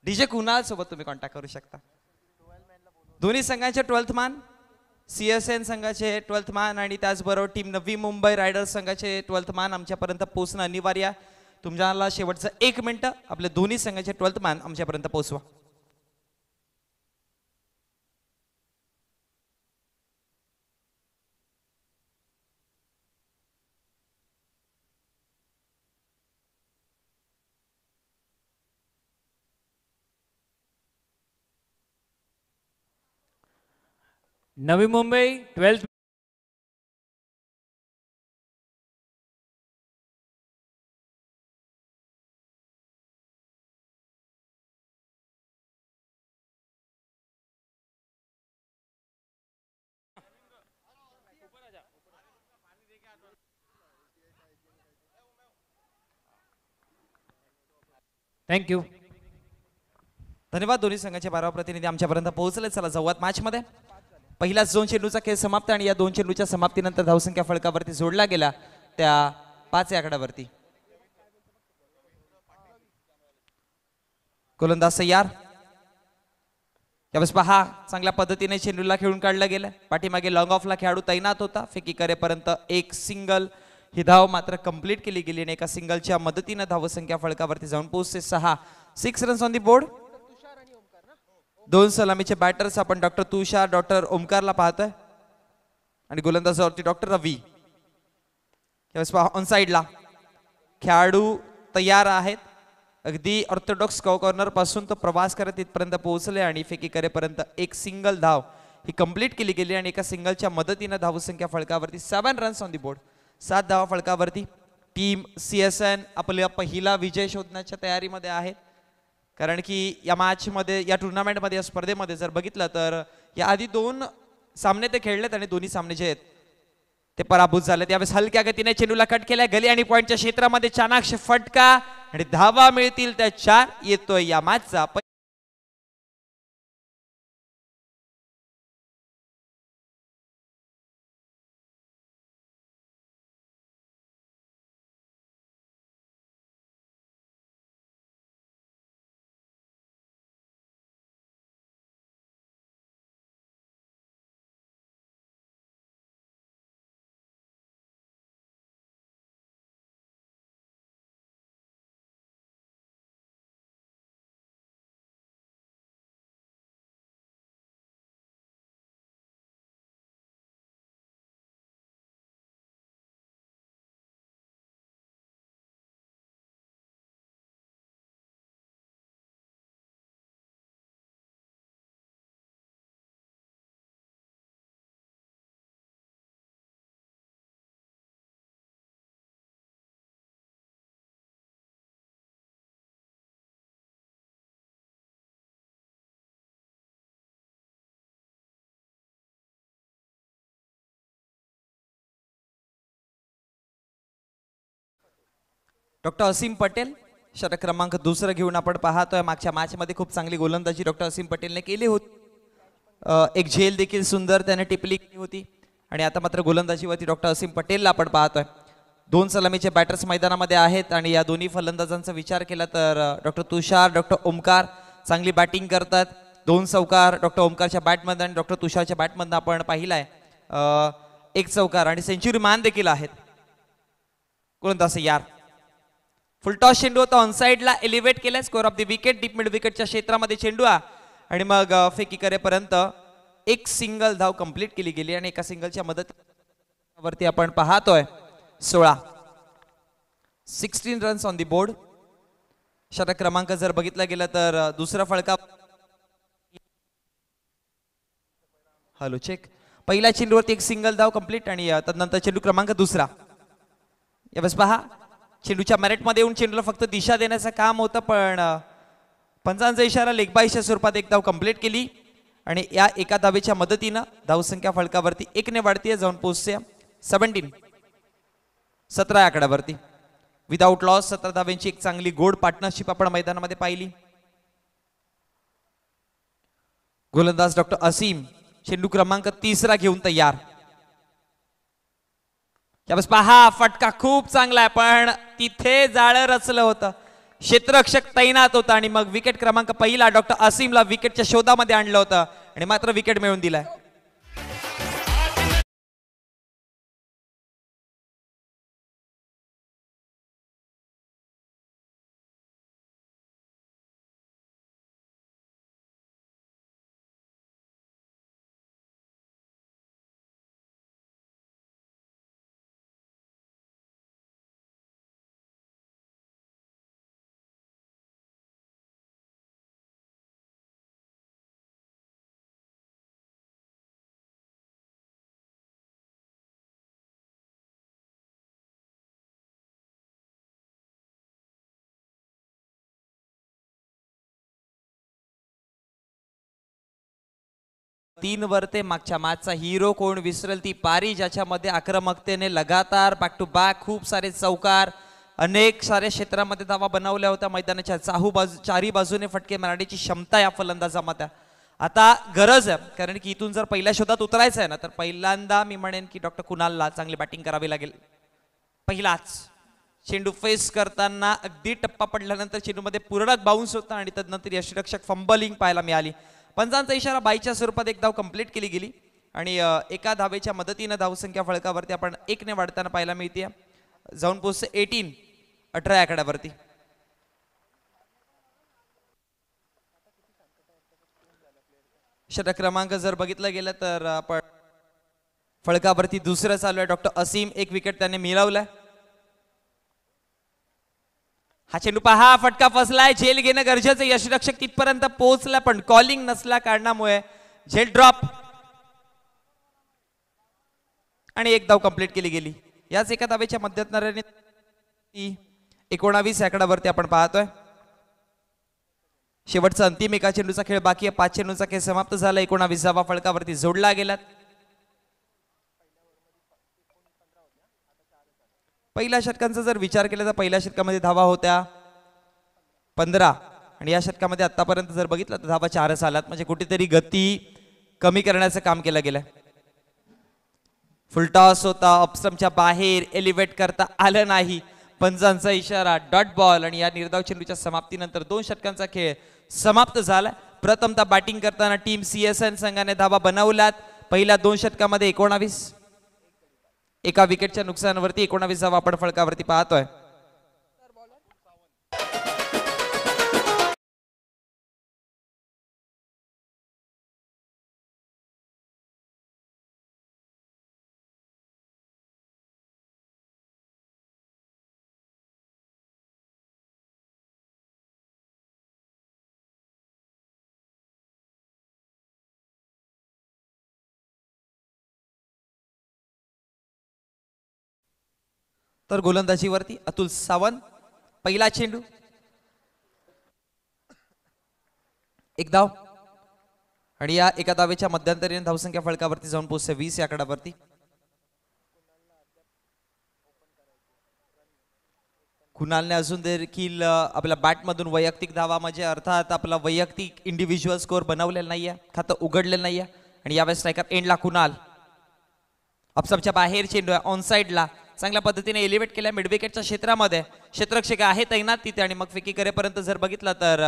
DJ Kunal सोबत तुम्ही contact करू शकता। दोन्ही संघांचे 12th मान, CSN संघाचे 12th मान आणि त्याचबरोबर टीम नवी मुंबई रायडर्स संघाचे 12th मान आमच्यापर्यंत पोहोचणं अनिवार्य आहे। तुमच्याला शेवटचं 1 मिनिट आपले दोन्ही संघाचे 12th मान आमच्यापर्यंत पोहोचवा। Navi Mumbai 12th thank you. धन्यवाद। दोन्ही संघाचे 12 प्रतिनिधी आमच्यापर्यंत पोहोचले। चला जाऊयात मॅच मध्ये। पहिलाच 2 चेंडूचा खेळ समाप्त आणि या 2 चेंडूच्या समाप्तीनंतर धावसंख्या फलकावरती जोडला गेला त्या 5 या आकड्यावरती। गोलंदाज तयार। यावेळेस पहा चांगल्या पद्धतीने चेंडूला खेळून काढला गेला। पाठीमागे लॉंग ऑफला खेळाडू तैनात होता। फेकी करेपर्यंत एक सिंगल ही धाव मात्र कंप्लीट केली गेली आणि एका सिंगलच्या मदतीने धावसंख्या फलकावरती जाऊन पोहोचते 6 रन्स ऑन दी बोर्ड। 2 सलामीचे बॅटर्स आपण डॉक्टर तुषार डॉक्टर ओमकारला पाहतोय आणि गोलंदाजावरती डॉक्टर रवी। यावेळेस पहा ऑन साइडला खेळाडू तयार आहेत। अगदी ऑर्थोडॉक्स कॉर्नर पासून तो प्रवास करत इथपर्यंत पोहोचले आणि फेकी करेपर्यंत एक सिंगल धाव ही कंप्लीट केली गेली आणि एका सिंगलच्या मदतीने धावसंख्या फलकावरती 7 रन्स ऑन दी बोर्ड। 7 धावा फलकावरती। टीम CSN आपला पहिला विजय शोधण्याच्या तयारीमध्ये आहेत, कारण की या मॅच मध्ये या टुर्नामेंट मध्ये या स्पर्धेमध्ये जर बघितलं तर या आधी 2 सामने ते खेळलेत आणि दोन्ही सामने जे आहेत ते पराभूत झाले। त्यावेळेस हलक्या गतीने चेंडूला कट केलाय गली आणि पॉइंटच्या क्षेत्रामध्ये चाणाक्ष फटका आणि धावा मिळतील त्या 4 येतोय या मॅचचा। डॉक्टर असीम पटेल षटक क्रमांक 2 घेऊन आपण पाहतोय। मागच्या मॅच मध्ये खूप चांगली गोलंदाजी डॉक्टर असीम पटेलने केली होती। एक झेल देखील सुंदर त्याने टिपली होती आणि आता मात्र गोलंदाजीवरती डॉक्टर असीम पटेलला आपण पाहतोय। 2 सलामीचे बॅटर्स मैदानामध्ये आहेत आणि या दोन्ही फलंदाजांचा विचार केला तर डॉक्टर तुषार डॉक्टर ओमकार चांगली बॅटिंग करतात। 2 चौकार डॉक्टर ओमकारच्या बॅटमधून आणि डॉक्टर तुषारच्या बॅटमधून आपण पाहिलाय। 1 चौकार आणि सेंचुरी मान देखील आहेत। गोलंदाज यार फुल टॉस चेंडू होता ऑन साइडला एलिव्हेट केला। Score off the wicket deep mid विकेटच्या क्षेत्रामध्ये चेंडू आणि मग फेकी करेपर्यंत एक सिंगल धाव कंप्लीट केली गेली आणि एका सिंगलच्या मदतीवरती आपण पाहतोय 16 रन्स ऑन दी बोर्ड। षटक क्रमांक जर बघितला गेला तर दुसरा फळका हॅलो चेक पहिल्या चेंडूवरती एक सिंगल धाव कंप्लीट आणि तदनंतर चेंडू क्रमांक 2 यावेळेस पहा चेंडूच्या मॅरेटमध्ये येऊन चेंडूला फक्त दिशा देण्याचं काम होतं, पण पंचांचा इशारा लेग बायच्या स्वरूपात एक धाव कंप्लीट केली आणि या एका धावेच्या मदतीने धावसंख्या फलकावरती 1 ने वाढतीये जाऊन पोहोचते 17 आकड्यावरती। विदाउट लॉस 17 धाव्यांची एक चांगली गोड पार्टनरशिप आपण मैदानामध्ये पाहिली। गोलंदाज डॉक्टर असीम चेंडू क्रमांक 3 घेऊन तयार। यावेळेस पहा फटका खूप चांगला आहे, पण तिथे जाळं रचलं होतं। क्षेत्ररक्षक तैनात होता आणि मग विकेट क्रमांक पहिला डॉक्टर असीमला विकेटच्या शोधामध्ये आणलं होतं आणि मात्र विकेट मिळवून दिलाय. तीन वरते मागच्या मॅचचा हिरो कोण विसरेल ती पारी, ज्याच्यामध्ये आक्रमकतेने लगातार बॅक टू बॅक खूप सारे चौकार अनेक सारे क्षेत्रामध्ये धावा बनवल्या होत्या. मैदानाच्या चारी बाजूने फटके मारण्याची क्षमता या फलंदाजामध्ये आता गरज आहे, कारण की इथून जर पहिल्या शोधात उतरायचं आहे ना तर पहिल्यांदा मी म्हणेन की डॉक्टर कुणालला चांगली बॅटिंग करावी लागेल. पहिलाच चेंडू फेस करताना अगदी टप्पा पडल्यानंतर चेंडूमध्ये पूर्ण बाउन्स होता आणि तदनंतर यष्टीरक्षक फंबलिंग पाहायला मिळाली. पंचांचा इशारा बाईच्या स्वरूपात एक धाव कंप्लीट केली गेली आणि एका धावेच्या मदतीने धावसंख्या फळकावरती आपण 1 ने वाढताना पाहायला मिळते. जाऊन पोहोचते 18 आकड्यावरती. षटक क्रमांक जर बघितलं गेलं तर आपण फळकावरती दुसरं चालू आहे. डॉक्टर असीम एक विकेट त्याने मिळवलाय. हा चेंडू पहा, फटका फसलाय. झेल घेणं गरजेचं. यष्टीरक्षक तिथपर्यंत पोहोचला पण कॉलिंग नसल्या कारणामुळे झेल ड्रॉप आणि एक धाव कंप्लीट केली गेली. याच एका धावेच्या मध्यंतराने 19 आकड्यावरती आपण पाहतोय. शेवटचा अंतिम एका चेंडूचा खेळ बाकी आहे. 5 चेंडूचा खेळ समाप्त झाला. 19 फळकावरती जोडला गेला. पहिल्या षटकांचा जर विचार केला तर पहिल्या षटकामध्ये धावा होत्या 15 आणि या षटकामध्ये आतापर्यंत जर बघितलं तर धावा 4च आल्यात. म्हणजे कुठेतरी गती कमी करण्याचं काम केलं गेलंय. फुलटॉस होता, ऑफस्टंपच्या बाहेर एलिव्हेट करता आलं नाही. पंचांचा इशारा, डॉट बॉल आणि या निर्धाव चेंडूच्या समाप्तीनंतर 2 षटकांचा खेळ समाप्त झाला. प्रथमतः बॅटिंग करताना टीम CSN संघाने धावा बनवल्यात. पहिल्या 2 षटकामध्ये 19 एका विकेटच्या नुकसानावरती 19 आपण फळकावरती पाहतोय. तर गोलंदाजीवरती अतुल सावंत. पहिला चेंडू, एक धाव आणि या एका धावेच्या मध्यंतरीने धावसंख्या फळकावरती जाऊन पोहोचते 20 या आकड्यावरती. कुणालने अजून देखील आपल्या बॅटमधून वैयक्तिक धावा म्हणजे अर्थात आपला वैयक्तिक इंडिव्हिज्युअल स्कोअर बनवलेला नाहीये, खातं उघडलेलं नाहीये. आणि यावेळेस स्ट्रायकर एंडला कुणाल. ऑफस्टंपच्या बाहेर चेंडू आहे, ऑन साइडला चांगल्या पद्धतीने एलिव्हेट केल्या मिड विकेटच्या क्षेत्रामध्ये. क्षेत्ररक्षक आहे तैनात तिथे आणि मग फेकी करेपर्यंत जर बघितलं तर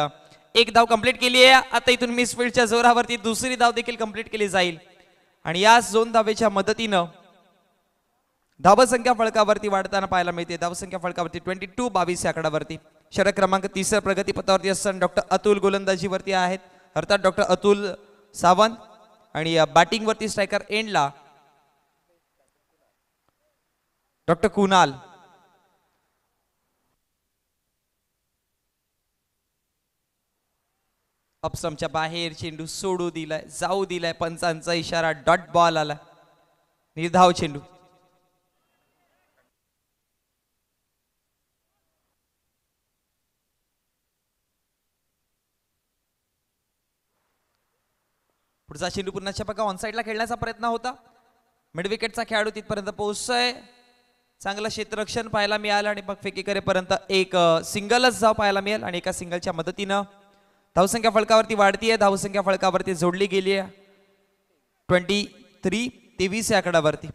एक धाव कंप्लीट केली आहे. आता इथून मिसफील्डच्या जोरावरती दुसरी धाव देखील कंप्लीट केली जाईल आणि याच 2 धावेच्या मदतीनं धावसंख्या फळकावरती वाढताना पाहायला मिळते. धावसंख्या फळकावरती 22 या आकड्यावरती. षटक क्रमांक 3 प्रगती पथावरती असताना डॉक्टर अतुल गोलंदाजीवरती आहेत, अर्थात डॉक्टर अतुल सावंत. आणि बॅटिंगवरती स्ट्रायकर एंडला डॉक्टर कुणाल. अपस्टंपच्या बाहेर चेंडू सोडू दिलाय, जाऊ दिलाय. पंचांचा इशारा, डॉट बॉल आला. निर्धाव चेंडू. पुढचा चेंडू पुन्हा बघा ऑन साइडला खेळण्याचा प्रयत्न होता. मिड विकेटचा खेळाडू तिथपर्यंत पोहोचतोय. चांगलं क्षेत्ररक्षण पाहायला मिळालं आणि मग फेकी करेपर्यंत एक सिंगलच धाव पाहायला मिळेल आणि एका सिंगलच्या मदतीनं धावसंख्या फळकावरती वाढतीये. धावसंख्या फळकावरती जोडली गेली आहे 23 या आकड्यावरती.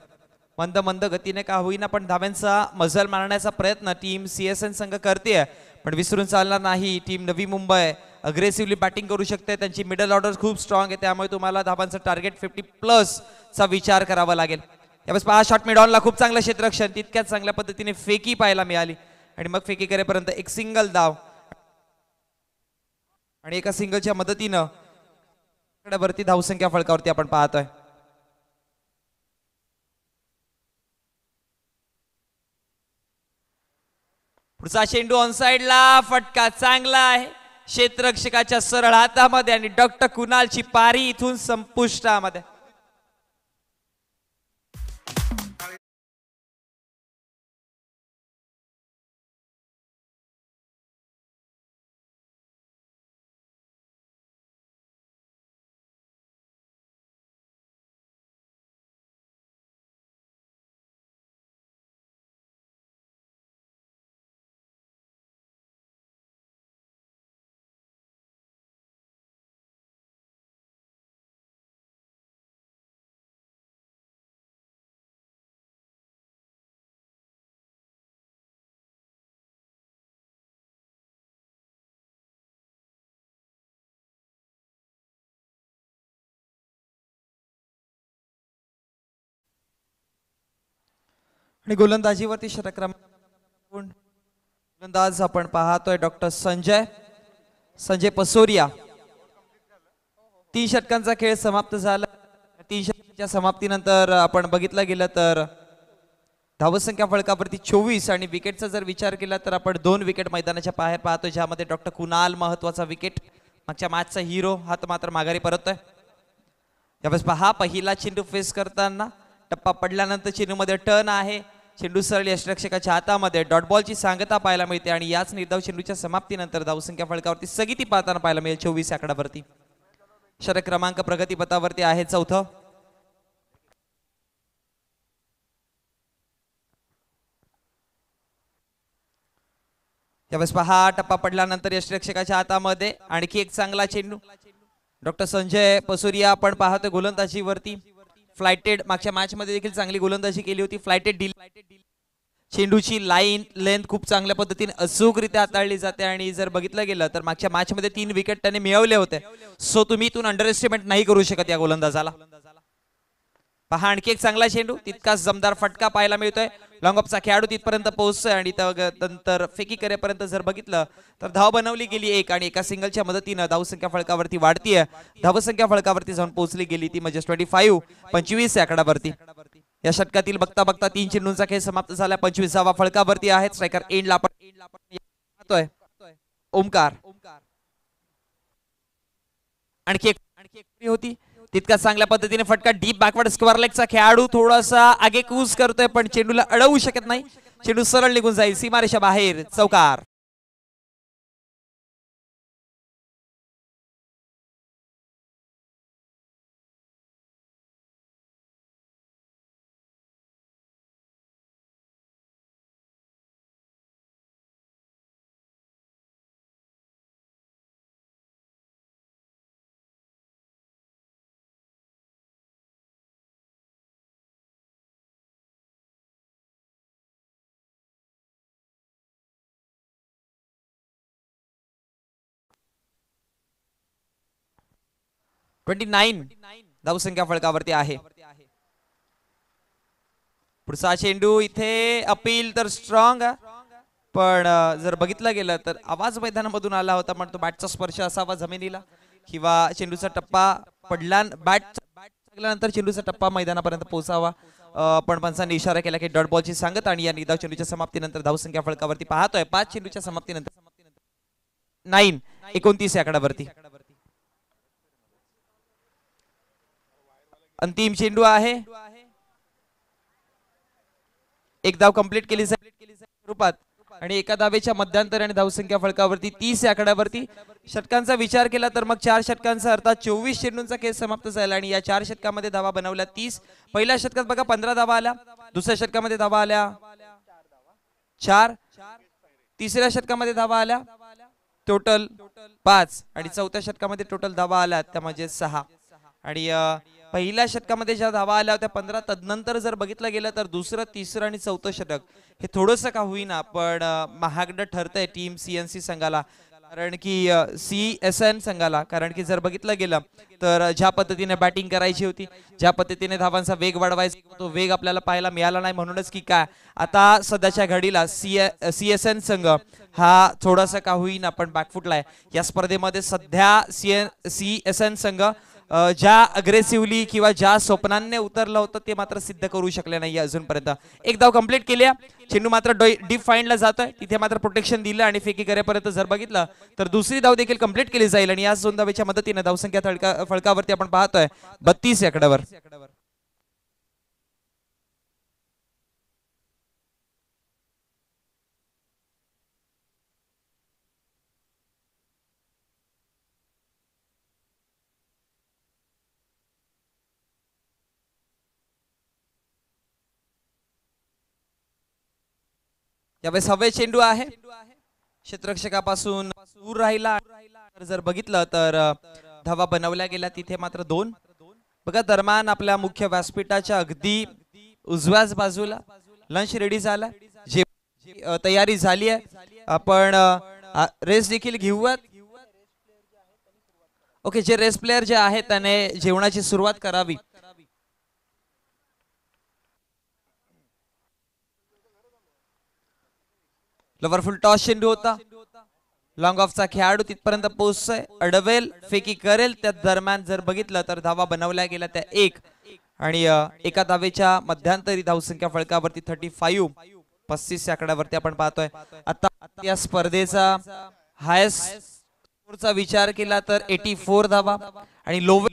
मंद मंद गतीने का होईना पण धाव्यांचा मजल मारण्याचा प्रयत्न टीम CSN संघ करते. पण विसरून चालणार नाही. Team Navi Mumbai aggressively batting करू शकते. त्यांची मिडल ऑर्डर खूप स्ट्रॉंग आहे, त्यामुळे तुम्हाला धाबांचं टार्गेट 50+ चा विचार करावा लागेल. यावेळेस पहा शॉट मिड ऑनला खूप चांगलं क्षेत्ररक्षण, तितक्याच चांगल्या पद्धतीने फेकी पाहायला मिळाली आणि मग फेकी करेपर्यंत एक सिंगल धाव आणि एका सिंगलच्या मदतीनं वरती धावसंख्या फळकावरती आपण पाहतोय. पुढचा चेंडू ऑन साइडला, फटका चांगला आहे क्षेत्ररक्षकाच्या सरळ हातामध्ये आणि डॉक्टर कुणालची पारी इथून संपुष्टामध्ये. आणि गोलंदाजीवरती षटक्रम गोलंदाज आपण पाहतोय डॉक्टर संजय पसोरिया. 3 षटकांचा खेळ समाप्त झाला. 3 षटकांच्या समाप्तीनंतर आपण बघितलं गेलं तर धावसंख्या फळकावरती 24 आणि विकेटचा जर विचार केला तर आपण 2 विकेट मैदानाच्या बाहेर पाहतोय, ज्यामध्ये डॉक्टर कुणाल महत्वाचा विकेट, मागच्या मॅचचा हिरो हा मात्र माघारी परततोय. यावेळेस पहा पहिला चेंडू फेस करताना टप्पा पडल्यानंतर चेंडूमध्ये टर्न आहे. चेंडू सरळ यष्टिरक्षकाच्या हातामध्ये डॉट बॉलची सांगता पाहायला मिळते आणि याच निर्धाव चेंडूच्या समाप्तीनंतर धावसंख्या फळकावरती स्थगिती पाहताना पाहायला मिळेल 24 आकड्यावरती. षटक क्रमांक प्रगतीपथावरती आहे 4थं. यावेळेस पहा टप्पा पडल्यानंतर यष्टिरक्षकाच्या हातामध्ये आणखी एक चांगला चेंडू. डॉक्टर संजय पसोरिया आपण पाहतोय गोलंदाजीवरती. फ्लायटेड मागच्या मॅच मध्ये देखील चांगली गोलंदाजी केली होती. फ्लायटेड डील चेंडूची लाईन लेंथ खूप चांगल्या पद्धतीने अचूकरित्या हाताळली जाते आणि जर बघितलं गेलं तर मागच्या मॅच मध्ये 3 विकेट त्याने मिळवले होते. सो तुम्ही इथून अंडर एस्टिमेट नाही करू शकत या गोलंदाजाला. पहा आणखी एक चांगला चेंडू, तितकाच जमदार फटका पाहायला मिळतोय. लॉंग ऑफचा खेळाडू तिथपर्यंत पोहोचतोय आणि नंतर फेकी करेपर्यंत जर बघितलं तर धाव बनवली गेली 1 आणि एका सिंगलच्या मदतीनं धावसंख्या फळकावरती वाढतीये. धावसंख्या फळकावरती जाऊन पोहोचली गेली ती म्हणजे 25 आकड्यावरती. या षटकातील बघता बघता 3 चेंडूंचा खेळ समाप्त झाला. 25वा फळकावरती आहे. स्ट्रायकर एंडला आपण ओमकार. आणखी एक होती, तितका चांगल्या पद्धतीने फटका डीप बॅकवर्ड स्क्वेअर लेगचा खेळाडू थोडासा आगेकूच करतोय पण चेंडूला अडवू शकत नाही. चेंडू सरळ निघून जाईल सीमारेषा बाहेर. चौकार. धावसंख्या फळकावरती आहे. पुढचा चेंडू इथे अपील तर स्ट्रॉंग, पण जर बघितलं गेलं तर आवाज मैदानामधून आला होता, पण तो बॅटचा स्पर्श असावा जमिनीला किंवा चेंडूचा टप्पा बॅट लागल्यानंतर चेंडूचा टप्पा मैदानापर्यंत पोहोचावा. पण पंचांनी इशारा केला की डॉट बॉलची सांगत आणि या निर्धाव चेंडूच्या समाप्तीनंतर धावसंख्या फळकावरती पाहतोय 5 चेंडूच्या समाप्तीनंतर 29 आकड्यावरती. अंतिम चेंडू आहे. एक धाव कंप्लीट केली स्वरूपात आणि एका धावेच्या मध्यंतराने धावसंख्या फळकावरती 30 आकड्यावरती. षटकांचा विचार केला तर मग 4 षटकांचा अर्थात 24 चेंडूंचा खेळ समाप्त झाला आणि या 4 षटकामध्ये धावा बनवल्या 30. पहिल्या षटकात बघा 15 धावा आल्या, दुसऱ्या षटकामध्ये धावा आल्या 4, तिसऱ्या षटकामध्ये धावा आल्या टोटल 5 आणि चौथ्या षटकामध्ये टोटल धावा आल्या त्या म्हणजे 6 आणि पहिल्या षटकामध्ये ज्या धावा आल्या होत्या 15, तदनंतर जर बघितलं गेलं तर दुसरं, तिसरं आणि चौथं षटक हे थोडंसं का होईना पण महागडं ठरतंय टीम CNC संघाला, कारण की CSN संघाला. कारण की जर बघितलं गेलं तर ज्या पद्धतीने बॅटिंग करायची होती, ज्या पद्धतीने धावांचा वेग वाढवायचा तो वेग आपल्याला पाहायला मिळाला नाही. म्हणूनच की काय आता सध्याच्या घडीला CSN संघ हा थोडासा का होईना पण बॅकफुटला आहे या स्पर्धेमध्ये. सध्या CSN संघ ज्या अग्रेसिव्हली किंवा ज्या स्वप्नांनी उतरलं होतं ते मात्र सिद्ध करू शकले नाही अजूनपर्यंत. एक धाव कंप्लीट केली आहे. चेंडू मात्र डीप फाइंडला जातोय, तिथे मात्र प्रोटेक्शन दिलं आणि फेकी करेपर्यंत जर बघितलं तर दुसरी धाव देखील कंप्लीट केली जाईल आणि या 2 धावेच्या मदतीने धावसंख्या फळकावरती आपण पाहतोय 32 आकड्यावर. यावेळेस हवे चेंडू आहे, क्षेत्ररक्षकापासून दूर राहिला. जर बघितलं तर धावा बनवल्या गेल्या तिथे मात्र 2. बघा दरम्यान आपल्या मुख्य व्यासपीठाच्या अगदी उजव्याच बाजूला लंच रेडी झाला, जे तयारी झाली आहे. आपण रेस देखील घेऊयात. ओके, जे रेस प्लेयर जे आहेत त्याने जेवणाची सुरुवात करावी. लवरफुल टॉस चेंडू होता, लॉंग ऑफचा खेळाडू तिथपर्यंत पोहोचतोय, अडवेल, फेकी करेल. त्या दरम्यान जर बघितलं तर धावा बनवल्या गेल्या त्या 1 आणि एका धावेच्या मध्यंतरी धावसंख्या फळकावरती 35 आकड्यावरती आपण पाहतोय. आता या स्पर्धेचा हायस्ट स्कोरचा विचार केला तर 84 धावा आणि लोवे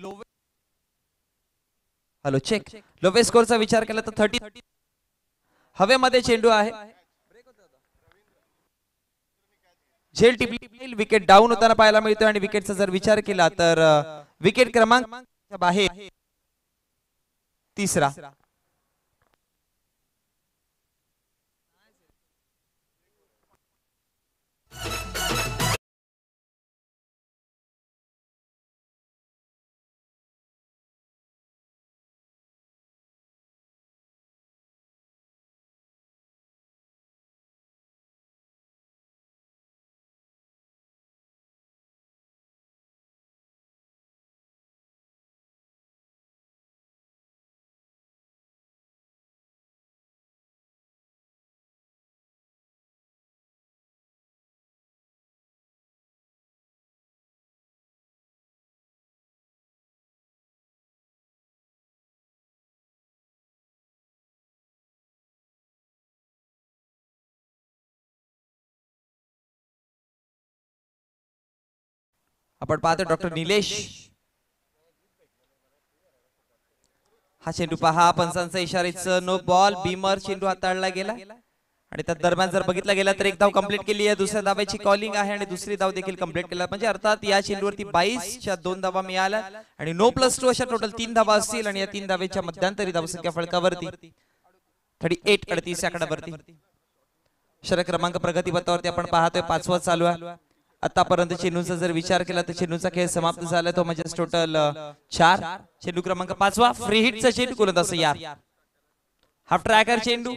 स्कोरचा विचार केला तर 30. हवेमध्ये चेंडू आहे, झेल टिपली, विकेट डाऊन होताना पाहायला मिळतोय आणि विकेटचा जर विचार केला तर विकेट क्रमांक बाहेर 3रा. आपण पाहतो डॉक्टर निलेश. हा चेंडू पहा, पंचांचा इशारेचं नो बॉल. बीमर चेंडू हाताळला गेला आणि त्या दरम्यान जर बघितला गेला तर एक धाव कंप्लीट केली आहे. दुसऱ्या धावेची कॉलिंग आहे आणि दुसरी धाव देखील कंप्लीट केला. म्हणजे अर्थात या चेंडूवरती 22च्या 2 धावा मिळाल्या आणि नो प्लस 2 अशा टोटल 3 धावा असतील आणि या 3 धावेच्या मध्यंतरी धावसंख्या फळकावरती 38 आकड्यावरती. षटक क्रमांक प्रगतीपथावरती आपण पाहतोय 5वा चालू आहे. आतापर्यंत चेंडूचा जर विचार केला तर चेंडूचा खेळ समाप्त झाला तो म्हणजे टोटल 4. चेंडू क्रमांक 5वा फ्री हिटचा चेंडू गोलंदाज यार. हाफ ट्रॅकर चेंडू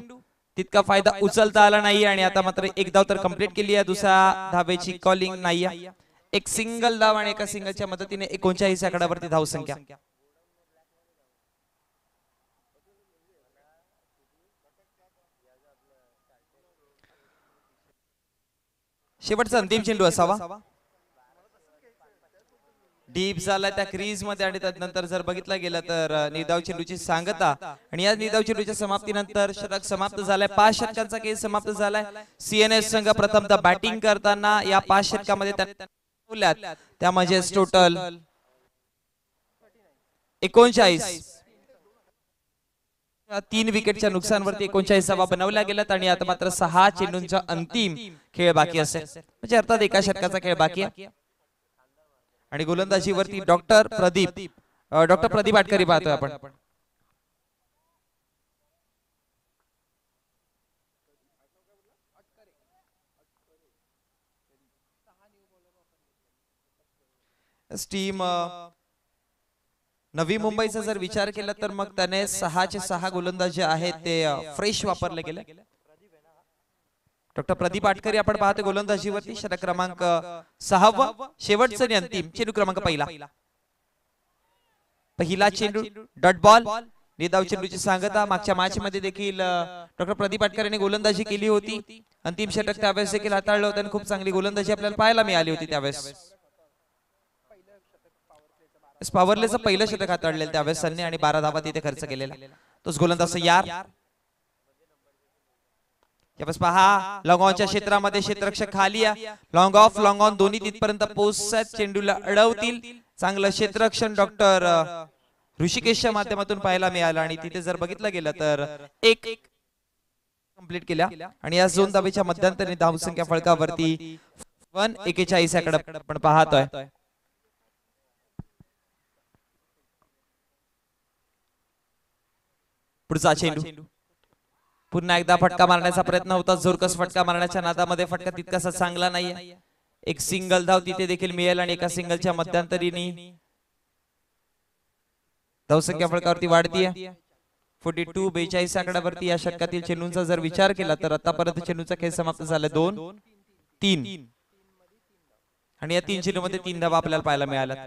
तितका फायदा उचलता आला नाही आणि आता मात्र एक धाव तर कंप्लीट केली आहे. दुसऱ्या धावेची कॉलिंग नाही आहे. एक सिंगल धाव आणि एका सिंगलच्या मदतीने 39 आकड्यावरती धावसंख्या. शेवटचा अंतिम चेंडू असावा. डीप झाला त्या क्रीज मध्ये आणि त्यानंतर जर बघितलं गेलं तर निर्धाव चेंडूची सांगता आणि या निर्धाव चेंडूच्या समाप्तीनंतर षटक समाप्त झालाय. 5 षटकांचा खेळ समाप्त झालाय. CNS संघ प्रथमतः बॅटिंग करताना या 5 षटकामध्ये त्या म्हणजे टोटल 39 3 विकेटच्या नुकसानवरती 39 धावा बनवल्या गेल्यात आणि आता मात्र 6 चेंडूंचा अंतिम खेळ बाकी असेल. म्हणजे अर्थात एका षटकाचा खेळ बाकी आहे आणि गोलंदाजीवरती डॉक्टर प्रदीप आटकरी पाहतोय आपण. टीम नवी मुंबईचा जर विचार केला तर मग त्याने 6 गोलंदाज जे आहेत ते फ्रेश वापरले गेले. डॉक्टर प्रदीप आटकरी आपण पाहतो गोलंदाजीवरती, षटक क्रमांक 6 शेवटचं आणि अंतिम चेंडू क्रमांक पहिला चेंडू डॉट बॉल. निदाव चेंडूची सांगता मागच्या मॅच मध्ये देखील डॉक्टर प्रदीप आटकर यांनी गोलंदाजी केली होती. अंतिम षटक त्यावेळेस देखील हाताळलं होतं आणि खूप चांगली गोलंदाजी आपल्याला पाहायला मिळाली होती त्यावेळेस. पॉवरलेचं पहिलं षटक हाताळलेलं त्यावेळेस त्यांनी आणि 12 धावा तिथे खर्च केलेला. तोच गोलंदाज यार यावेळेस पहा लॉंग ऑनच्या क्षेत्रामध्ये क्षेत्ररक्षक खाली लॉंग ऑफ लॉंग ऑन दोन्ही तिथपर्यंत पोहोचतात, चेंडूला अडवतील. चांगलं क्षेत्ररक्षण डॉक्टर ऋषिकेशच्या माध्यमातून पाहायला मिळालं आणि तिथे जर बघितलं गेलं तर एक कंप्लीट केल्या आणि या 2 धावेच्या मध्यंतरी धावसंख्या फळकावरती 141 याकडे आपण पाहतोय. पुढचा चेंडू पुन्हा एकदा फटका मारण्याचा प्रयत्न होता, जोरकस फटका मारण्याच्या नादामध्ये फटका तितकासा चांगला नाहीये. एक सिंगल धाव तिथे देखील मिळेल आणि एका सिंगलच्या मध्यंतरीने धावसंख्या फळकावरती वाढतीये. 42 आकड्यावरती या षटकातील चेंडूंचा जर विचार केला तर आतापर्यंत चेंडूचा खेळ समाप्त झाला 2-3 आणि या 3 चेंडूमध्ये 3 धावा आपल्याला पाहायला मिळाल्या.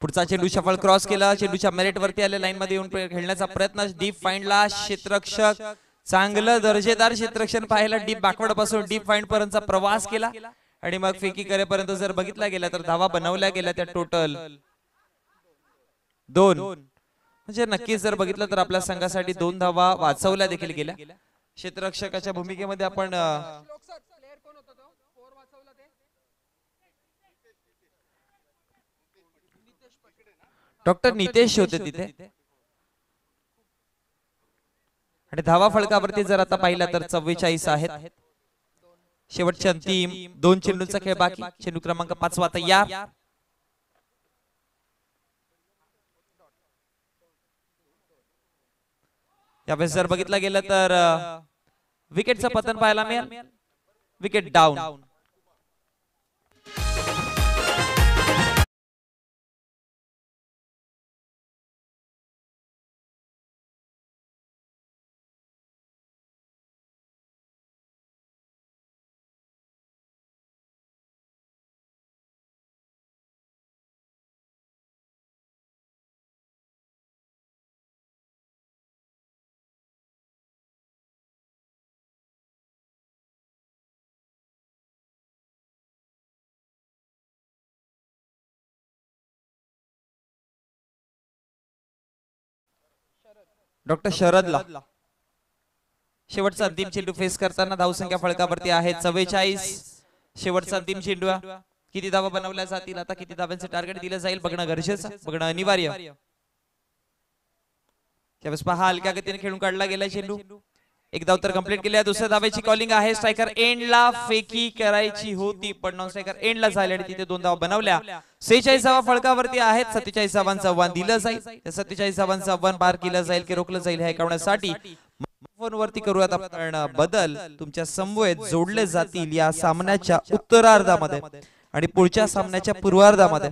पुढचा चेंडू शफल क्रॉस केला, चेंडूच्या मेरिट वरती आले, लाईन मध्ये येऊन खेळण्याचा प्रयत्न, डीप फाइंडला क्षेत्ररक्षक चांगलं दर्जेदार क्षेत्ररक्षण पाहायला डीप बॅकवर्ड पासून डीप फाइंड पर्यंतचा प्रवास केला आणि मग फेकी करेपर्यंत जर बघितला गेला तर धावा बनवल्या गेल्या त्या टोटल 2. म्हणजे नक्कीच जर बघितलं तर आपल्या संघासाठी 2 धावा वाचवल्या देखील गेल्या. क्षेत्ररक्षकाच्या भूमिकेमध्ये आपण डॉक्टर नितेश होते तिथे आणि धावा फळकावरती जर आता पाहिला तर 44 आहेत. शेवटचे अंतिम 2 चेंडूंचा खेळ बाकी. चेंडू क्रमांक 5 तयार. यावेळेस जर बघितलं गेलं तर विकेटचं पतन पाहायला मिळेल. Wicket down. डॉक्टर शरदला शेवटचा अंतिम चेंडू फेस करताना धावसंख्या फळकावरती आहे 44. शेवटचा अंतिम चेंडू किती धावा बनवल्या जातील, आता किती धाव्यांचे टार्गेट दिलं जाईल बघणं गरजेचं, बघणं अनिवार्य. त्यावेळेस पहा हलक्या गतीने खेळून काढला गेला चेंडू. एक धाव तर कंप्लीट केली. दुसऱ्या धावेची कॉलिंग आहे. स्ट्रायकर एंडला फेकी करायची होती पण नॉन स्ट्रायकर एंडला झाले आणि तिथे 2 धावा बनवल्या. 46 धावा फळकावरती आहेत. 47 धावांचं आव्हान दिलं जाईल. 47 धावांचं आव्हान पार केलं जाईल की रोखलं जाईल हे ऐकवण्यासाठी फोनवरती करूयात आपण बदल. तुमच्या समवेत जोडले जातील या सामन्याच्या उत्तरार्धामध्ये आणि पुढच्या सामन्याच्या पूर्वार्धामध्ये.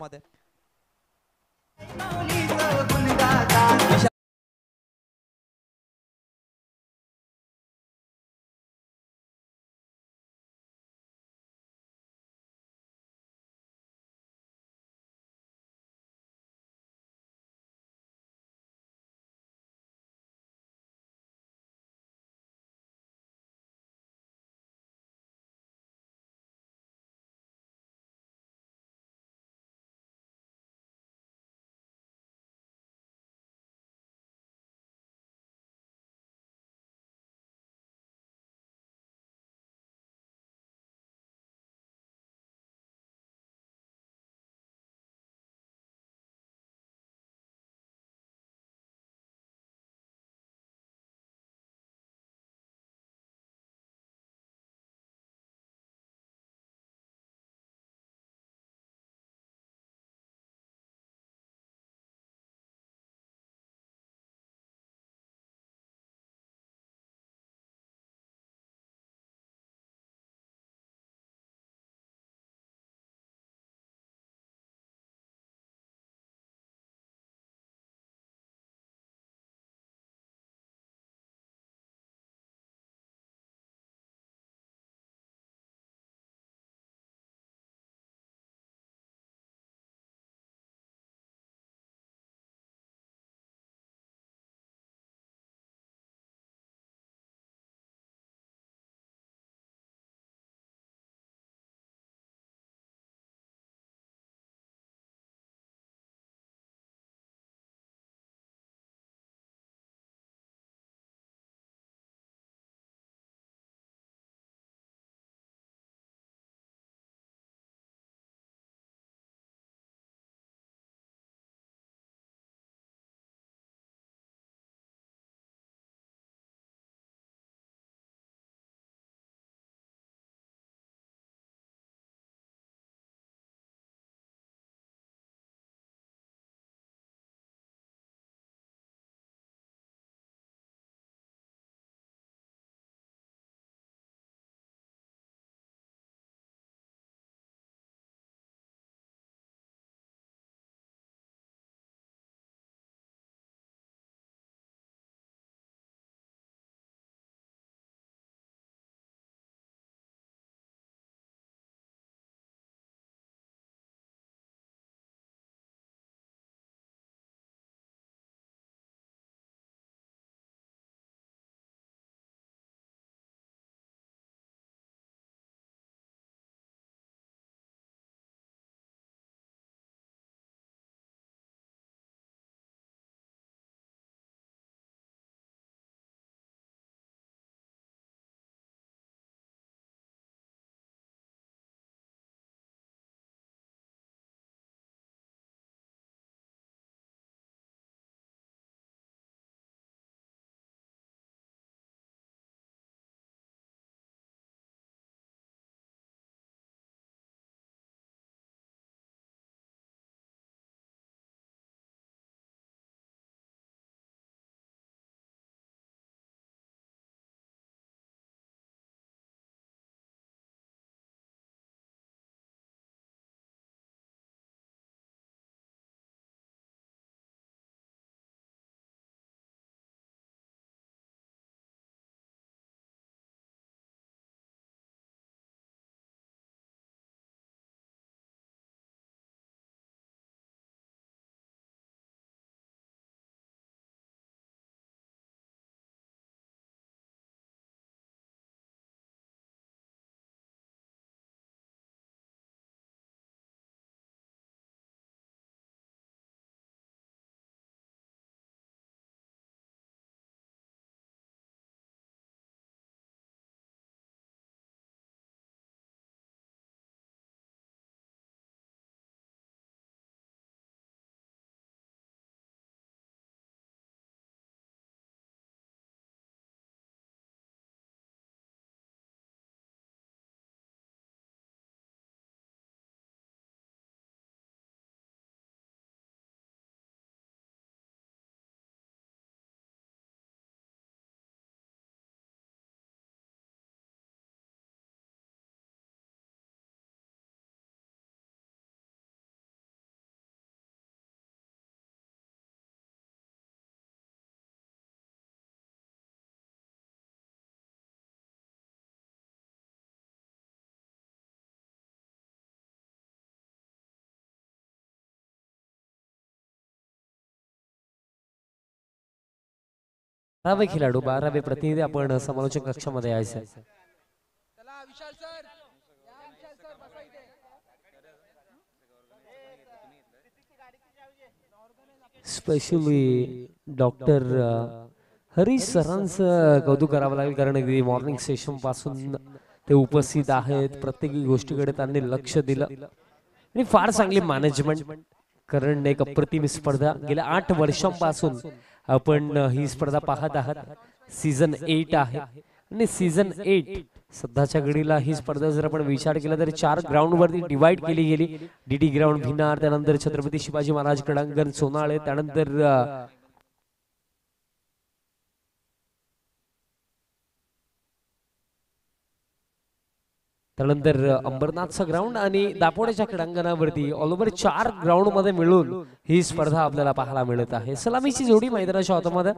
12वे खेळाडू 12वे प्रतिनिधी आपण समालोचक कक्षामध्ये यायचं. स्पेशली डॉक्टर हरीश सरांचं कौतुक करावं लागेल, कारण अगदी मॉर्निंग सेशन पासून ते उपस्थित आहेत. प्रत्येक गोष्टीकडे त्यांनी लक्ष दिलं आणि फार चांगली मॅनेजमेंट. कारण एक अप्रतिम स्पर्धा गेल्या 8 वर्षांपासून आपण ही स्पर्धा पाहत आहात. सीझन 8 आहे आणि सीझन 8 सध्याच्या घडीला ही स्पर्धा जर आपण विचार केला तर 4 ग्राउंड वरती डिवाइड केली गेली. डीडी ग्राउंड भिनार, त्यानंतर छत्रपती शिवाजी महाराज क्रीडांगण सोनाळे, त्यानंतर अंबरनाथचं ग्राउंड आणि दापोड्याच्या क्रीडांगणावरती ऑल ओव्हर 4 ग्राउंड मध्ये मिळून ही स्पर्धा आपल्याला पाहायला मिळत आहे. सलामीची जोडी मैदानाच्या हातामध्ये.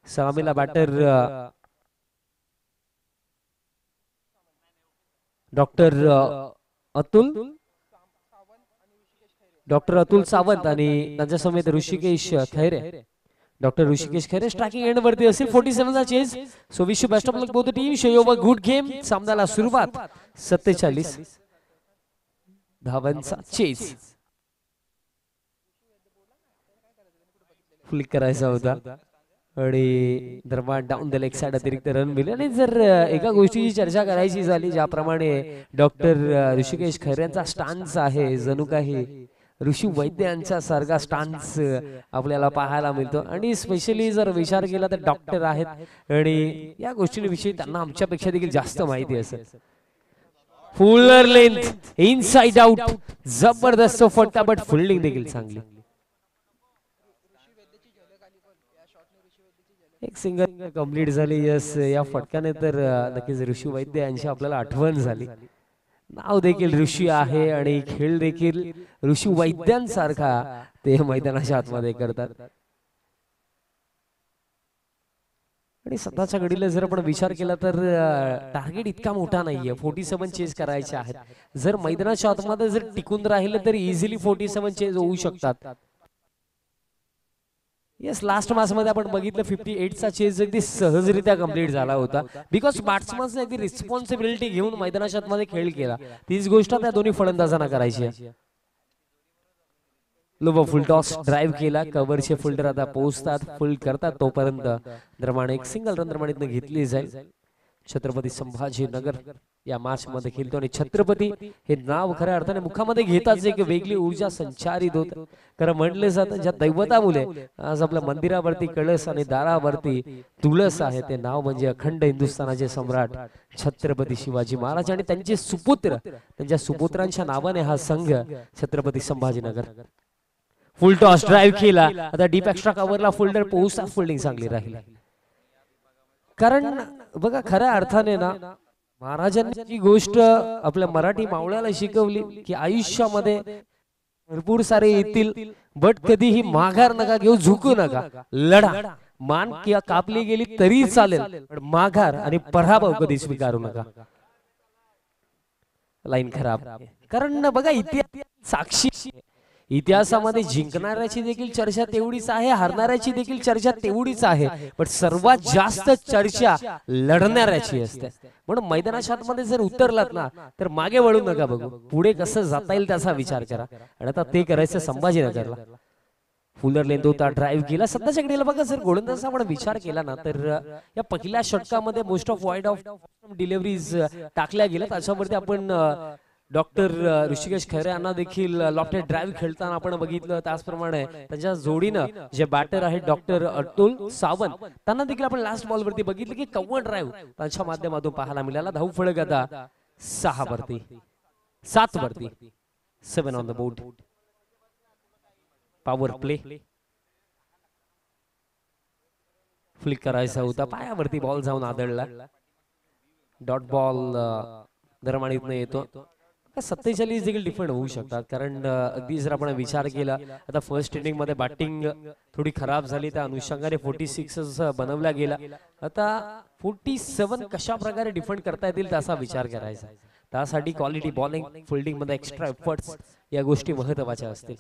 सलामीला बॅटर डॉक्टर अतुल सावंत आणि त्यांच्या समेत Rishikesh Khaire. Doctor Hrishikesh Khaire striking end वरती असेल. 47 चा chase. So wish you best of luck both the team. Show you a good game. सामन्याला सुरुवात. 47 धावांचा चेज. फ्लिक करायचा होता आणि दरम्यान डाऊन द लेग साइड अतिरिक्त रन मिळाले. आणि जर एका गोष्टीची चर्चा करायची झाली, ज्याप्रमाणे डॉक्टर ऋषिकेश खैरे यांचा स्टान्स आहे, जणू काही ऋषी वैद्य यांचा सारखा स्टान्स आपल्याला पाहायला मिळतो. आणि स्पेशली जर विचार केला तर डॉक्टर आहेत आणि या गोष्टींविषयी त्यांना आमच्यापेक्षा देखील जास्त माहिती असेल. फुलर लेंथ इनसाइड आउट, जबरदस्त फटका, बट फिल्डिंग देखील चांगली. एक सिंगल कंप्लीट झाली. यस, या फटक्याने तर नक्कीच ऋषी वैद्य यांची आपल्याला आठवण झाली. नाव देखील ऋषी आहे आणि खेळ देखील ऋषी वैद्यांसारखा ते मैदानाच्या आतमध्ये करतात. आणि सध्याच्या घडीला जर आपण विचार केला तर टार्गेट इतका मोठा नाहीये. 47 चेस करायचे आहेत. जर मैदानाच्या आतमध्ये जर टिकून राहिलं तर इझिली 47 चेस होऊ शकतात. येस, लास्ट मॅच मध्ये आपण बघितलं 58 चा चेज अगदी सहजरित्या कंप्लीट झाला होता. बिकॉज बॅट्समनने अगदी रिस्पॉन्सिबिलिटी घेऊन मैदानाच्या आतमध्ये खेळ केला. तीच गोष्ट त्या दोन्ही फलंदाजांना करायची आहे. लोब फुल टॉस ड्राईव्ह केला. कव्हरचे फिल्डर आता पोहोचतात, फुल करतात. तोपर्यंत दरम्यान एक सिंगल रन दरम्यान घेतली जाईल. छत्रपती संभाजीनगर या मॅच मध्ये खेळतो आणि छत्रपती हे नाव खऱ्या अर्थाने मुखामध्ये घेताच एक वेगळी ऊर्जा संचारित होत. खरं म्हटले जातं ज्या दैवतामुळे आज आपल्या मंदिरावरती कळस आणि दारावरती तुळस आहे, ते नाव म्हणजे अखंड हिंदुस्थानाचे सम्राट छत्रपती शिवाजी महाराज आणि त्यांचे सुपुत्र. त्यांच्या सुपुत्रांच्या नावाने हा संघ छत्रपती संभाजीनगर. फुल टॉस ड्राईव्ह केला. आता डीप एक्स्ट्रा कव्हरला फोल्डर पोहोचतात. फोल्डिंग चांगली राहील. कारण बघा, खऱ्या अर्थाने ना महाराजांनी जी गोष्ट आपल्या मराठी मावळ्याला शिकवली की आयुष्यामध्ये भरपूर सारे येतील, बट कधीही माघार नका घेऊ, झुकू नका, लढा. मान किंवा कापली गेली तरी चालेल, पण माघार आणि पराभव कधी स्वीकारू नका. लाईन खराब. कारण बघा, इतिहास साक्षी. इतिहासामध्ये जिंकणाऱ्याची देखील चर्चा तेवढीच आहे, हारणाऱ्याची देखील चर्चा तेवढीच आहे, पण सर्वात जास्त चर्चा लढणाऱ्याची असते. म्हणून मैदानाच्या आतमध्ये जर उतरलात ना तर मागे वळू नका, बघू पुढे कसं जाता येईल त्याचा विचार करा. आणि आता ते करायचं संभाजीनगरला. फुलर लेंथ होता, ड्राईव्ह केला. सध्याच्या घडीला बघा, जर गोलंदाजाचा आपण विचार केला ना तर या पहिल्या षटकामध्ये most of wide off deliveries टाकल्या गेल्या. त्याच्यावरती आपण डॉक्टर ऋषिकेश खैरे यांना देखील लॉफ्टेड ड्राईव्ह खेळताना आपण बघितलं. त्याचप्रमाणे त्यांच्या जोडीनं जे बॅटर आहेत डॉक्टर अतुल सावंत, त्यांना देखील आपण लास्ट बॉल वरती बघितलं की कव्हर ड्राईव्ह त्यांच्या माध्यमातून पाहायला मिळाला. धाव फलक आता 7 वरती. 7 on the board. Power play. Flick करायचा होता, पायावरती बॉल जाऊन आदळला. डॉट बॉल दरम्यान येतो. 47 देखील डिफरंट होऊ शकतात. कारण अगदी जर आपण विचार केला, आता फर्स्ट इनिंग मध्ये बॅटिंग थोडी खराब झाली, त्या अनुषंगाने 46 बनवला गेला. आता 47 कशा प्रकारे डिफेंड करता येतील त्याचा विचार करायचा. त्यासाठी क्वालिटी बॉलिंग, फिल्डिंग मध्ये एक्स्ट्रा एफर्ट्स या गोष्टी महत्त्वाच्या असतील.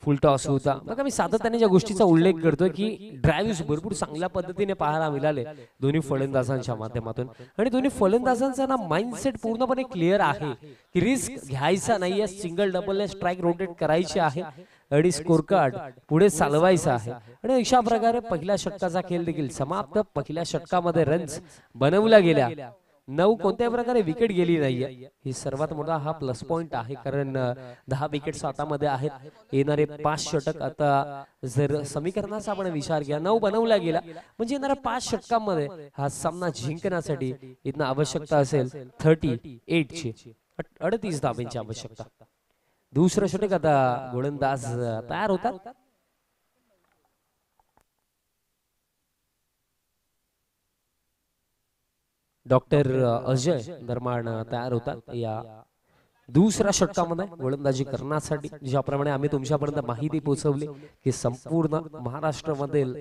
फुल टॉस होता. बघा मी सातत्याने ज्या गोष्टीचा उल्लेख करतोय की ड्राईव्ह भरपूर चांगल्या पद्धतीने पाहायला मिळाले दोन्ही फलंदाजांच्या माध्यमातून. आणि दोन्ही फलंदाजांचा ना माइंडसेट पूर्णपणे क्लिअर आहे की रिस्क घ्यायचा नाहीये, सिंगल डबल स्ट्राईक रोटेट करायची आहे आणि स्कोर कार्ड पुढे चालवायचं आहे. आणि अशा प्रकारे पहिल्या षटकाचा खेळ देखील समाप्त. पहिल्या षटकामध्ये रन्स बनवल्या गेल्या, 9 कोणत्याही प्रकारे विकेट गेली नाहीये. ही सर्वात मोठा हा प्लस पॉइंट आहे, कारण 10 विकेट्स हातामध्ये आहेत. येणारे 5 षटक आता जर समीकरणाचा आपण विचार केला 9 बनवल्या गेला म्हणजे येणाऱ्या 5 षटकांमध्ये हा सामना जिंकण्यासाठी इथं आवश्यकता असेल 38 ची 38 धाब्यांची आवश्यकता. दुसरं षटक आता गोलंदाज तयार होतात. डॉक्टर अजय दरम्यान तयार होतात या दुसऱ्या षटकामध्ये गोलंदाजी करण्यासाठी. ज्याप्रमाणे आम्ही तुमच्यापर्यंत माहिती पोहोचवली की संपूर्ण महाराष्ट्रामधील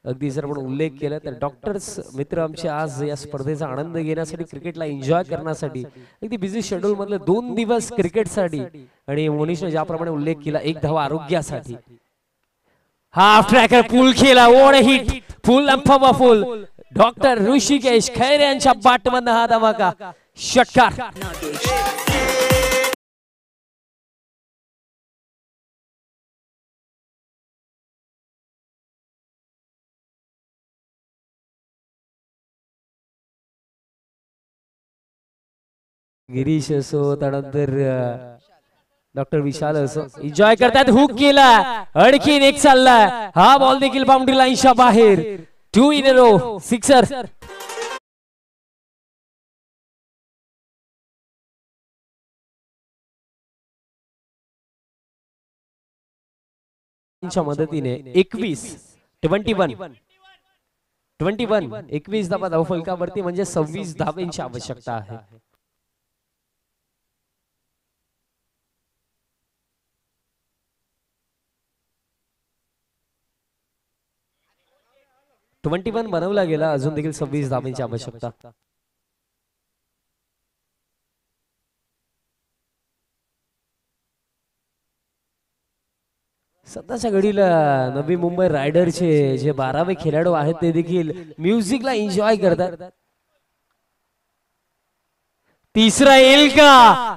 अगदी जर आपण उल्लेख केला तर डॉक्टर्स मित्र आमचे आज या स्पर्धेचा आनंद घेण्यासाठी, क्रिकेटला एन्जॉय करण्यासाठी अगदी बिझी शेड्यूल मधले 2 दिवस क्रिकेटसाठी आणि मोनिशने ज्याप्रमाणे उल्लेख केला 1 धाव आरोग्यासाठी. हाफ ट्रॅकर पूल केला, ओढ हिट फुल अंफवा फुल. डॉक्टर ऋषिकेश खैरे यांच्या बॅटमधनं हा धमाका षटकार. गिरीश असो त्यानंतर डॉक्टर विशाल असो एन्जॉय करतात. हुक केला, आणखीन एक चालला. हा बॉल देखील बाउंड्री लाईनच्या बाहेर. 2 in a row सिक्सर. मदतीने 21 धावा धावफलकावरती म्हणजे 26 धावांची आवश्यकता आहे. ट्वेंटी 21 बनवला गेला, अजून देखील 26 धावांची आवश्यकता. सध्याच्या घडीला नवी मुंबई रायडरचे जे 12वे खेळाडू आहेत ते देखील म्युझिकला एन्जॉय करतात. तिसरा येईल का?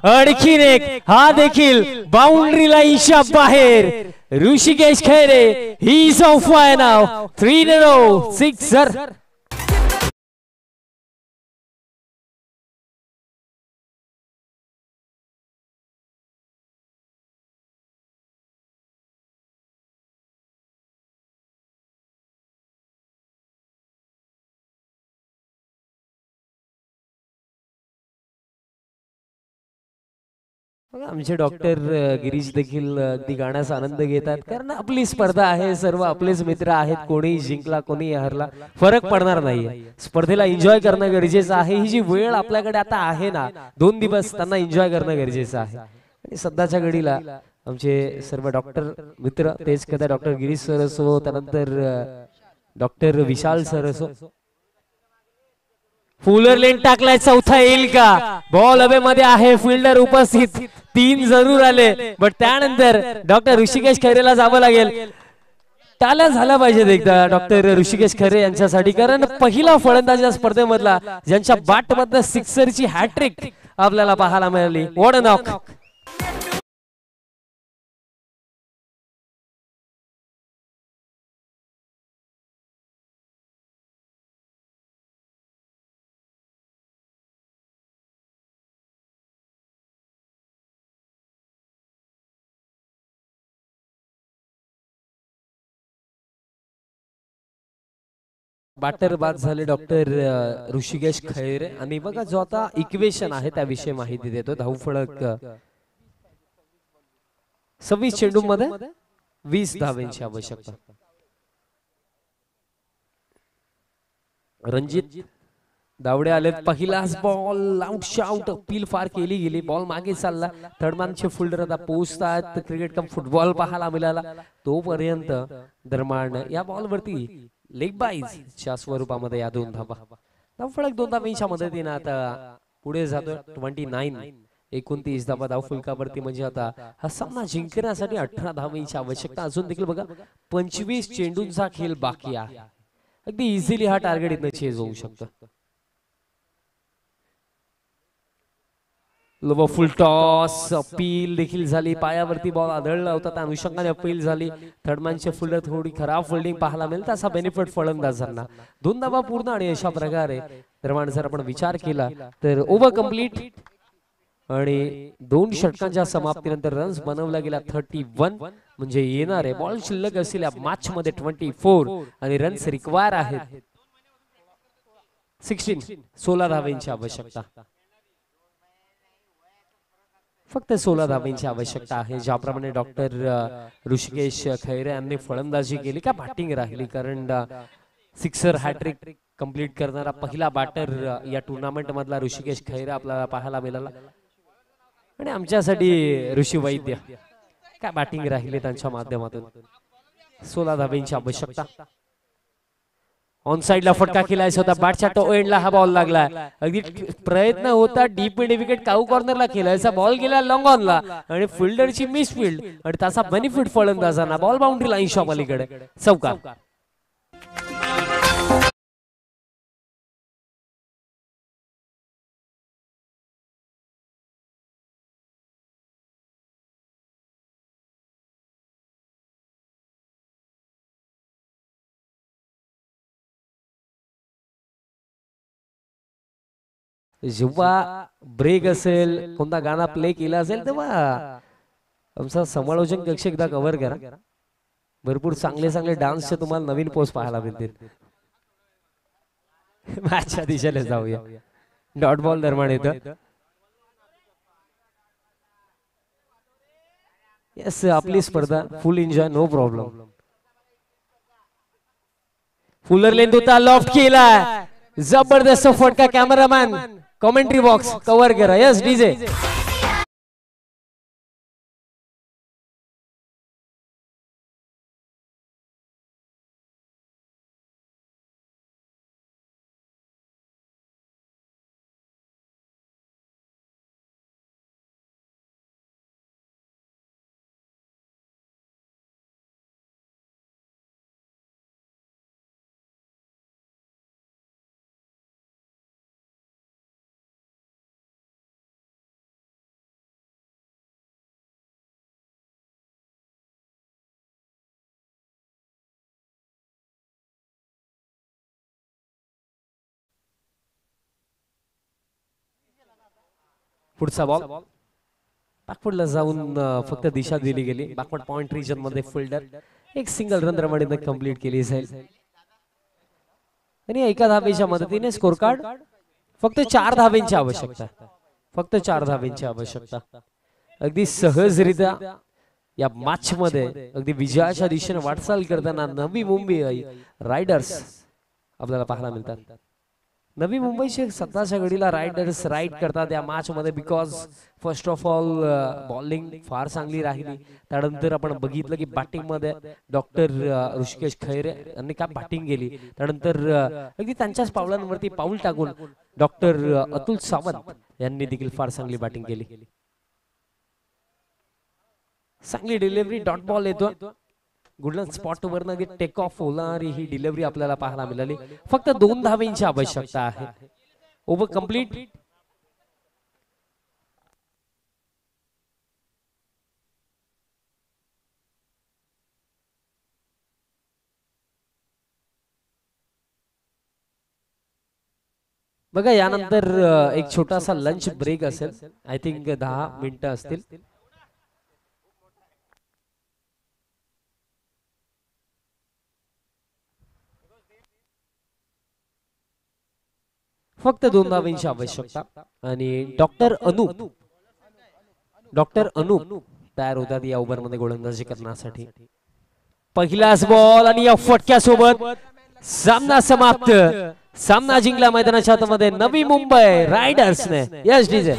आणखीन एक, हा देखील बाउंड्री लाईनच्या बाहेर. Rishikesh Khaire he is on fire now. 3 in a row sixer. आमचे डॉक्टर गिरीश देखील अगदी गाण्याचा आनंद घेतात, कारण आपली स्पर्धा आहे, सर्व आपलेच मित्र आहेत. कोणी जिंकला कोणी हरला फरक पडणार नाही. स्पर्धेला एन्जॉय करणं गरजेचं आहे. ही जी वेळ आपल्याकडे आता आहे ना 2 दिवस, त्यांना एन्जॉय करणं गरजेचं आहे. आणि सध्याच्या घडीला आमचे सर्व डॉक्टर मित्र तेच कदा डॉक्टर गिरीश सर असो, त्यानंतर डॉक्टर विशाल सर असो. फुलर लेन टाकलाय, चौथा येईल का? बॉल हवे मध्ये आहे, फिल्डर उपस्थित, 3 जरूर आले, बट त्यानंतर डॉक्टर ऋषिकेश खैरेला जावं लागेल. टाळ्या झाला पाहिजेत एकदा डॉक्टर ऋषिकेश खैरे यांच्यासाठी, कारण पहिला फलंदाज या स्पर्धेमधला ज्यांच्या बॅट मधनं सिक्सरची हॅट्रिक आपल्याला पाहायला मिळाली. What a knock. बॅटर बाद झाले डॉक्टर ऋषिकेश खैरे. आणि बघा जो आता इक्वेशन आहे त्याविषयी माहिती देतो. धावफलक 26 चेंडू मध्ये 20 धावांची आवश्यकता. रणजित दावडे आले. पहिलाच बॉल आउट शाउट अपील फार केली गेली. बॉल मागे चालला. थर्डमॅनचे फुल्डर आता पोहोचतात. क्रिकेट कम फुटबॉल पाहायला मिळाला. तोपर्यंत दरम्यान या बॉल वरती लेग बाईजच्या स्वरूपामध्ये या 2 धावा. धावफलक 2 धावांच्या मदतीने आता पुढे जातो. 29 29 धावा धाव फुलकावरती म्हणजे आता हा सामना जिंकण्यासाठी 18 धावांची आवश्यकता अजून देखील बघा 25 चेंडूंचा खेळ बाकी आहे अगदी इझिली हा टार्गेट इथनं चेज होऊ शकतो लोबो फुल टॉस अपील देखील झाली पायावरती बॉल आदळला होता त्या अनुषंगाने अपील झाली थर्डमॅनचे फुल्डर थोडी खराब फिल्डिंग पाहायला मिळेल तसा बेनिफिट फलंदाजांना 2 धावा पूर्ण आणि अशा प्रकारे दरम्यान जर आपण विचार केला तर ओव्हर कंप्लीट आणि 2 षटकांच्या समाप्तीनंतर रन्स बनवला गेला 31 म्हणजे येणारे बॉल शिल्लक असलेल्या मॅच मध्ये 24 आणि रन्स रिक्वायर आहेत 16 धावांची आवश्यकता फक्त 16 धावांची आवश्यकता आहे ज्याप्रमाणे डॉक्टर ऋषिकेश खैरे यांनी फलंदाजी केली का बॅटिंग राहिली कारण सिक्सर हॅट्रिक कंप्लीट करणारा पहिला बॅटर या टुर्नामेंट मधला ऋषिकेश खैरे आपल्याला पाहायला मिळाला आणि आमच्यासाठी ऋषी वैद्य काय बॅटिंग राहिली त्यांच्या माध्यमातून 16 धावांची आवश्यकता ऑन साइडला फटका खेळायचा होता बॅटच्या टो एंडला हा बॉल लागला अगदी प्रयत्न होता डीप मिड विकेट काऊ कॉर्नरला खेळायचा बॉल गेला लॉंग ऑनला आणि फिल्डरची मिस फील्ड आणि त्याचा बेनिफिट फलंदाजांना बॉल बाउंड्री लाईन शॉप अलीकडे चौकार जेव्हा ब्रेक असेल कोणता गाणं प्ले केला असेल तेव्हा आमचा समालोचन कक्ष एकदा कव्हर करा भरपूर चांगले चांगले डान्सचे तुम्हाला नवीन पोस्ट पाहायला मिळतील मॅचच्या दिशेने जाऊया डॉट बॉल दरम्यान येतं येस आपली स्पर्धा full enjoy no problem fuller length होता लॉफ्ट केला जबरदस्त फटका कॅमेरामॅन कमेंट्री बॉक्स कव्हर करा यस डीजे पुढचा बॉल बॅकवर्डला जाऊन फक्त दिशा दिली गेली बॅकवर्ड पॉइंट रिजन मध्ये फिल्डर एक सिंगल रन रमाने कंप्लीट केली जाईल आणि एका धावेच्या मदतीने स्कोर कार्ड फक्त 4 धावांची आवश्यकता फक्त 4 धावांची आवश्यकता अगदी सहजरित्या या मॅच मध्ये अगदी विजयाच्या दिशेने वाटचाल करताना नवी मुंबई रायडर्स आपल्याला पाहायला मिळतात नवी मुंबईचे सत्ताच्या घडीला रायडर्स राईड करतात या मॅच मध्ये because first of all bowling फार चांगली राहिली त्यानंतर आपण बघितलं की बॅटिंग मध्ये डॉक्टर ऋषिकेश खैरे यांनी काय बॅटिंग केली त्यानंतर अगदी त्यांच्याच पावलांवरती पाऊल टाकून डॉक्टर अतुल सावंत यांनी देखील फार चांगली बॅटिंग केली चांगली डिलिव्हरी डॉट बॉल येतो गोल्डन स्पॉट वरनं टेक ऑफ होणारी ही डिलिव्हरी आपल्याला पाहायला मिळाली फक्त 2 धावांची आवश्यकता आहे ओव्हर कंप्लीट बघा यानंतर एक छोटासा लंच ब्रेक असेल आय थिंक 10 मिनिटं असतील फक्त 2 धावांची आवश्यकता आणि डॉक्टर अनूप तयार होतात या ओव्हर मध्ये गोलंदाजी करण्यासाठी पहिलाच बॉल आणि या फटक्यासोबत सामना समाप्त सामना जिंकला मैदानाच्या आतमध्ये नवी मुंबई रायडर्सने यस डीजे